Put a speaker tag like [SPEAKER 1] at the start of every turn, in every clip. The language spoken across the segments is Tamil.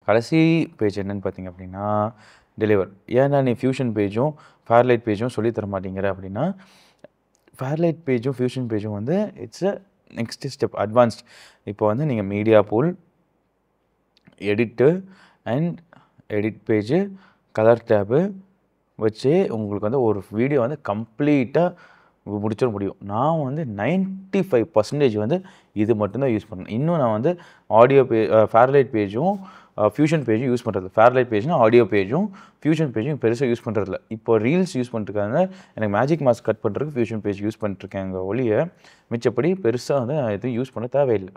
[SPEAKER 1] கடைசி பேஜ் என்னன்னு பார்த்தீங்க அப்படின்னா டெலிவர். ஏன்னா நீ ஃபியூஷன் பேஜும் ஃபேர்லைட் பேஜும் சொல்லி தர மாட்டேங்கிற அப்படின்னா, ஃபேர்லைட் பேஜும் ஃபியூஷன் பேஜும் வந்து it's a next step advanced. இப்போ வந்து நீங்கள் media pool, edit and edit page, colour tab வச்சு உங்களுக்கு வந்து ஒரு வீடியோ வந்து கம்ப்ளீட்டாக முடிச்சிட முடியும். நான் வந்து 95% வந்து இது மட்டும்தான் யூஸ் பண்ணேன். இன்னும் நான் வந்து ஆடியோ ஃபேர்லைட் பேஜும் ஃபியூஷன் பேஜும் யூஸ் பண்ணுறது. ஃபேர்லைட் பேஜ்னா ஆடியோ பேஜும் ஃபியூஷன் பேஜும் பெருசாக யூஸ் பண்ணுறதில்ல. இப்போ ரீல்ஸ் யூஸ் பண்ணிருக்காங்க, எனக்கு மேஜிக் மாஸ்க் கட் பண்ணுறதுக்கு ஃபியூஷன் பேஜ் யூஸ் பண்ணிட்டுருக்கேங்க ஒழிய மிச்சப்படி பெருசாக வந்து நான் எதுவும் யூஸ் பண்ண தேவையில்லை.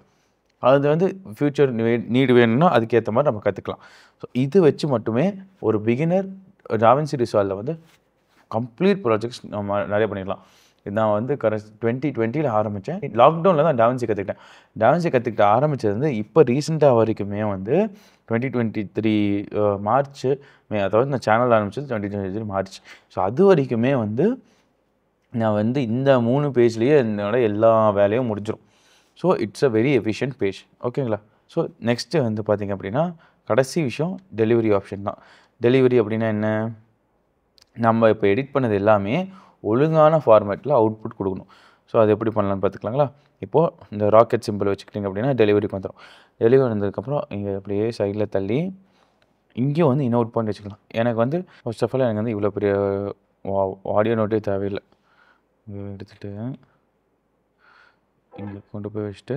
[SPEAKER 1] அது வந்து ஃப்யூச்சர் நீடு வேணும்னா அதுக்கேற்ற மாதிரி நம்ம கற்றுக்கலாம். ஸோ இது வச்சு மட்டுமே ஒரு பிகினர் டாவின்சி ரிசால்வில் வந்து கம்ப்ளீட் ப்ராஜெக்ட்ஸ் நம்ம நிறைய பண்ணிடலாம். நான் வந்து 2020 ஆரம்பித்தேன். லாக்டவுனில் தான் டாவின்சி கற்றுக்கிட்டேன். டாவின்சி கற்றுக்கிட்ட ஆரம்பித்தது வந்து இப்போ ரீசெண்டாக வரைக்குமே வந்து 2023 மார்ச் மே, அதாவது நான் சேனல் ஆரம்பித்தது 2023 மார்ச். ஸோ அது வரைக்குமே வந்து நான் வந்து இந்த 3 பேஜ்லேயே என்னோட எல்லா வேலையும் முடிஞ்சிடும். So it's a very efficient page. ஓகேங்களா? ஸோ நெக்ஸ்ட்டு வந்து பார்த்திங்க அப்படின்னா கடைசி விஷயம் டெலிவரி ஆப்ஷன் தான். டெலிவரி அப்படின்னா என்ன? நம்ம இப்போ எடிட் பண்ணது எல்லாமே ஒழுங்கான ஃபார்மேட்டில் அவுட்புட் கொடுக்கணும். ஸோ அது எப்படி பண்ணலான்னு பார்த்துக்கலாங்களா? இப்போது இந்த ராக்கெட் சிம்பிள் வச்சுக்கிட்டிங்க அப்படின்னா டெலிவரிக்கு வந்துடும். டெலிவரி வந்ததுக்கப்புறம் இங்கே அப்படியே சைடில் தள்ளி இங்கேயும் வந்து இன்னொரு பாயிண்ட் வச்சுக்கலாம். எனக்கு வந்து ஃபர்ஸ்ட் ஆஃப் ஆல் எனக்கு வந்து இவ்வளோ பெரிய ஆடியோ நோட்டே தேவையில்லை. எடுத்துகிட்டு இங்கே கொண்டு போய் வச்சுட்டு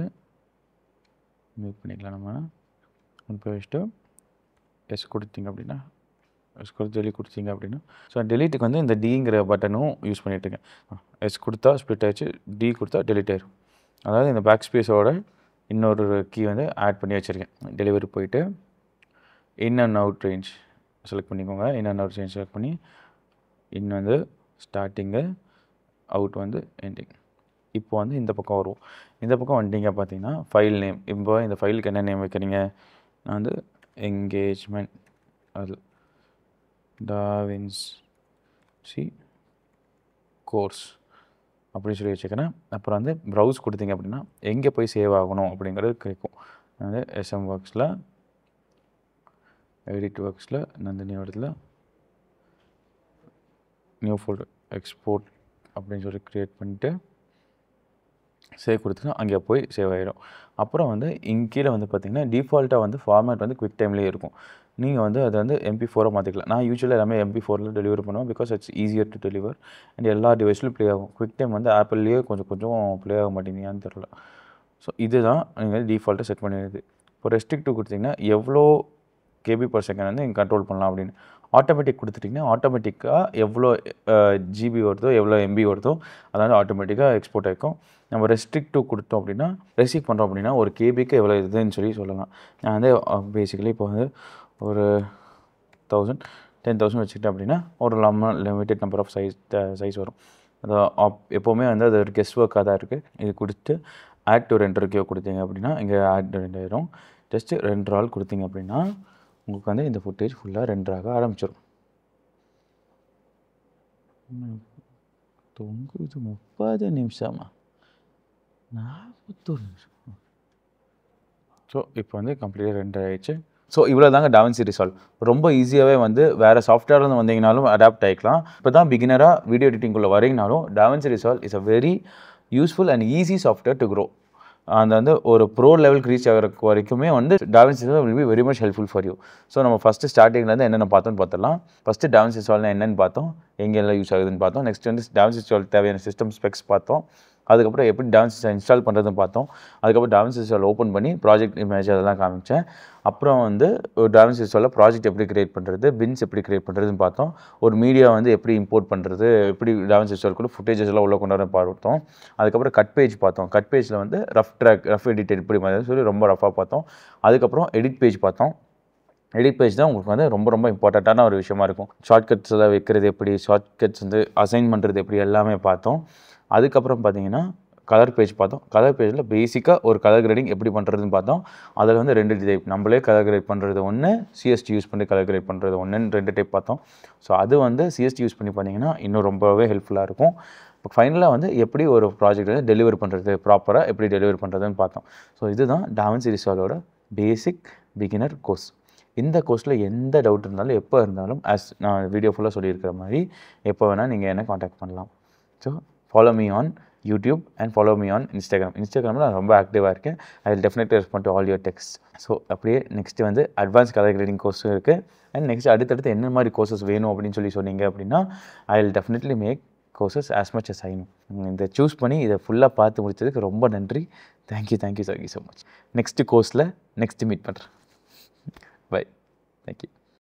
[SPEAKER 1] மியூட் பண்ணிக்கலாம். நம்ம கொண்டு போய் வச்சுட்டு எஸ் கொடுத்தீங்க அப்படின்னா டெலிட் கொடுத்தீங்க அப்படின்னா ஸோ டெலிட்டுக்கு வந்து இந்த டிங்கிற பட்டனும் யூஸ் பண்ணிட்டுருக்கேன். எஸ் கொடுத்தா ஸ்ப்ளிட் ஆகிடுச்சு, டி கொடுத்தா டெலிட் ஆயிடும். அதாவது இந்த பேக் ஸ்பேஸோட இன்னொரு கீ வந்து ஆட் பண்ணி வச்சுருக்கேன். டெலிவரி போயிட்டு in and out range select பண்ணிக்கோங்க. In and out range select பண்ணி இன் வந்து ஸ்டார்டிங்கு, அவுட் வந்து எண்டிங். இப்போ வந்து இந்த பக்கம் வருவோம். இந்த பக்கம் வந்துட்டீங்க பார்த்தீங்கன்னா ஃபைல் நேம். இப்போ இந்த ஃபைலுக்கு என்ன நேம் வைக்கிறீங்க? நான் வந்து என்கேஜ்மெண்ட் அது டாவின்சி கோர்ஸ் அப்படின்னு சொல்லி வச்சுக்கிறேன். அப்புறம் வந்து ப்ரௌஸ் கொடுத்தீங்க அப்படின்னா எங்கே போய் சேவ் ஆகணும் அப்படிங்கிறது கேட்கும். வந்து எஸ்எம் ஒர்க்ஸில், எடிட் ஒர்க்ஸில், நந்தினி இடத்துல நியூ ஃபோல்டர் எக்ஸ்போர்ட் அப்படின்னு சொல்லி க்ரியேட் பண்ணிவிட்டு சேவ் கொடுத்தீங்கன்னா அங்கே போய் சேவ் ஆகிடும். அப்புறம் வந்து இங்கே கீழே வந்து பார்த்திங்கன்னா டிஃபால்ட்டாக வந்து ஃபார்மேட் வந்து குவிக் டைம்லேயே இருக்கும். நீங்கள் வந்து அதை வந்து MP4 மாற்றிக்கலாம். நான் யூஸ்வலாக எல்லாமே MP4 டெலிவரி பண்ணுவேன். Because it's easier to deliver and எல்லா டிவைஸ்லையும் ப்ளே ஆகும். குவிக் டைம் வந்து ஆப்பிள்லேயே கொஞ்சம் ப்ளே ஆக மாட்டேங்குதுன்னு தெரில. ஸோ இதுதான் நீங்கள் டிஃபால்ட்டாக செட் பண்ணிடுது. இப்போ ரெஸ்ட்ரிக்டிவ் கொடுத்தீங்கன்னா எவ்வளோ KB/s வந்து நீங்கள் கண்ட்ரோல் பண்ணலாம் அப்படின்னு. ஆட்டோமேட்டிக் கொடுத்துட்டிங்கன்னா ஆட்டோமேட்டிக்காக எவ்வளோ GB வருதோ, எவ்வளோ MB வருதோ அதாவது ஆட்டோமேட்டிக்காக எக்ஸ்போர்ட் ஆகிக்கும். நம்ம ரெஸ்ட்ரிக்டிவ் கொடுத்தோம் அப்படின்னா ரிசீவ் பண்ணுறோம் அப்படின்னா ஒரு KBக்கு எவ்வளோ இதுன்னு சொல்லலாம். நான் வந்து பேசிக்கலி இப்போ வந்து ஒரு 10,000 வச்சுக்கிட்டேன் அப்படின்னா ஒரு லிமிட்டட் நம்பர் ஆஃப் சைஸ் வரும். அது எப்போவுமே வந்து அது ஒரு கெஸ்ட் ஒர்க்காக தான் இருக்குது. இது கொடுத்து ஆட் டு ரெண்டருக்கு கொடுத்தீங்க அப்படின்னா இங்கே ஆட் டு ரெண்டர் ஆயிரும். ஜஸ்ட்டு 2 ஆள் கொடுத்தீங்க அப்படின்னா உங்களுக்கு வந்து இந்த ஃபுட்டேஜ் ஃபுல்லாக ரெண்டராக ஆரம்பிச்சிடும். தொங்குது 30 நிமிஷமா 41 நிமிஷம். ஸோ இப்போ வந்து கம்ப்ளீட்டாக ரெண்டர் ஆகிடுச்சு. ஸோ இவ்வளோ தாங்க டாவின்சி ரிசால்வ். ரொம்ப ஈஸியாகவே வந்து வேறு சாஃப்ட்வேர்லேருந்து வந்தீங்கனாலும் அடாப்ட் ஆகிக்கலாம். இப்போ தான் பிகினராக வீடியோ எடிட்டிங்குள்ளே வரீங்கனாலும் DaVinci Resolve is a very useful and easy software to grow. அந்த வந்து ஒரு ப்ரோ லெவலுக்கு ரீச் ஆகிறக்கு வரைக்குமே வந்து DaVinci Resolve will be very much helpful for you. So நம்ம ஃபஸ்ட்டு ஸ்டார்டிங்லேருந்து என்னென்ன பார்த்தோன்னு பார்த்துடலாம். ஃபஸ்ட்டு டாவின்சி ரிசால்வ்னா என்னென்னு பார்த்தோம், எங்கெல்லாம் யூஸ் ஆகுதுன்னு பார்த்தோம். நெக்ஸ்ட் வந்து டாவின்சி ரிசால்வ் தேவையான சிஸ்டம் ஸ்பெக்ஸ் பார்த்தோம். அதுக்கப்புறம் எப்படி டாவின்சி ரிசால்வ் இன்ஸ்டால் பண்ணுறதுன்னு பார்த்தோம். அதுக்கப்புறம் டாவின்சி ரிசால்வ் ஓப்பன் பண்ணி ப்ராஜெக்ட் இமேஜ் அதெல்லாம் காமிச்சேன். அப்புறம் வந்து டாவின்சி ரிசால்வ்ல ப்ராஜெக்ட் எப்படி கிரியேட் பண்ணுறது, பின்ஸ் எப்படி கிரியேட் பண்ணுறதுன்னு பார்த்தோம். ஒரு மீடியா வந்து எப்படி இம்போர்ட் பண்ணுறது, எப்படி டாவின்சி ரிசால்வ் கூட ஃபுட்டேஜஸ் எல்லாம் உள்ள கொண்டு வர பார்த்தோம். அதுக்கப்புறம் கட் பேஜ் பார்த்தோம். கட் பேஜில் வந்து ரஃப் எடிட் எப்படி மாதிரி சொல்லி ரொம்ப ரஃபாக பார்த்தோம். அதுக்கப்புறம் எடிட் பேஜ் பார்த்தோம். எடிட் பேஜ் தான் உங்களுக்கு வந்து ரொம்ப இம்பார்ட்டண்ட்டான ஒரு விஷயமா இருக்கும். ஷார்ட்கட்ஸ் எல்லாம் வைக்கிறது எப்படி, ஷார்ட்கட்ஸ் வந்து அசைன் பண்ணுறது எப்படி எல்லாமே பார்த்தோம். அதுக்கப்புறம் பார்த்தீங்கன்னா கலர் பேஜ் பார்த்தோம். கலர் பேஜில் பேசிக்காக ஒரு கலர் கிரேடிங் எப்படி பண்ணுறதுன்னு பார்த்தோம். அதில் வந்து 2 டைப், நம்மளே கலர் கிரேட் பண்ணுறது ஒன்று, CST யூஸ் பண்ணி கலர் கிரேட் பண்ணுறது ஒன்றுன்னு 2 டைப் பார்த்தோம். ஸோ அது வந்து CST யூஸ் பண்ணி பண்ணிங்கன்னா இன்னும் ரொம்பவே ஹெல்ப்ஃபுல்லாக இருக்கும். இப்போ ஃபைனலாக வந்து எப்படி ஒரு ப்ராஜெக்ட் வந்து டெலிவர் பண்ணுறது, ப்ராப்பராக எப்படி டெலிவர் பண்ணுறதுன்னு பார்த்தோம். ஸோ இதுதான் டாவின்சி ரிசால்வோட பேசிக் பிகினர் கோர்ஸ். இந்த கோர்ஸில் எந்த டவுட் இருந்தாலும் எப்போ இருந்தாலும் நான் வீடியோ ஃபுல்லாக சொல்லியிருக்கிற மாதிரி எப்போ வேணால் நீங்கள் என்ன காண்டாக்ட் பண்ணலாம். So follow me on YouTube and follow me on இன்ஸ்டாகிராமில் நான் ரொம்ப ஆக்டிவாக இருக்கேன். ஐ will definitely respond to all your text. So அப்படியே நெக்ஸ்ட்டு வந்து அட்வான்ஸ் கலர் கிரேடிங் கோர்ஸும் இருக்குது. அண்ட் நெக்ஸ்ட் அடுத்தடுத்து என்ன மாதிரி கோர்சஸ் வேணும் அப்படின்னு சொன்னீங்க அப்படின்னா I will definitely make courses as much as I know. இதை சூஸ் பண்ணி இதை ஃபுல்லாக பார்த்து முடிச்சதுக்கு ரொம்ப நன்றி. Thank you so much. நெக்ஸ்ட்டு கோர்ஸில் நெக்ஸ்ட்டு மீட் பண்ணுறேன். பை. தேங்க்யூ.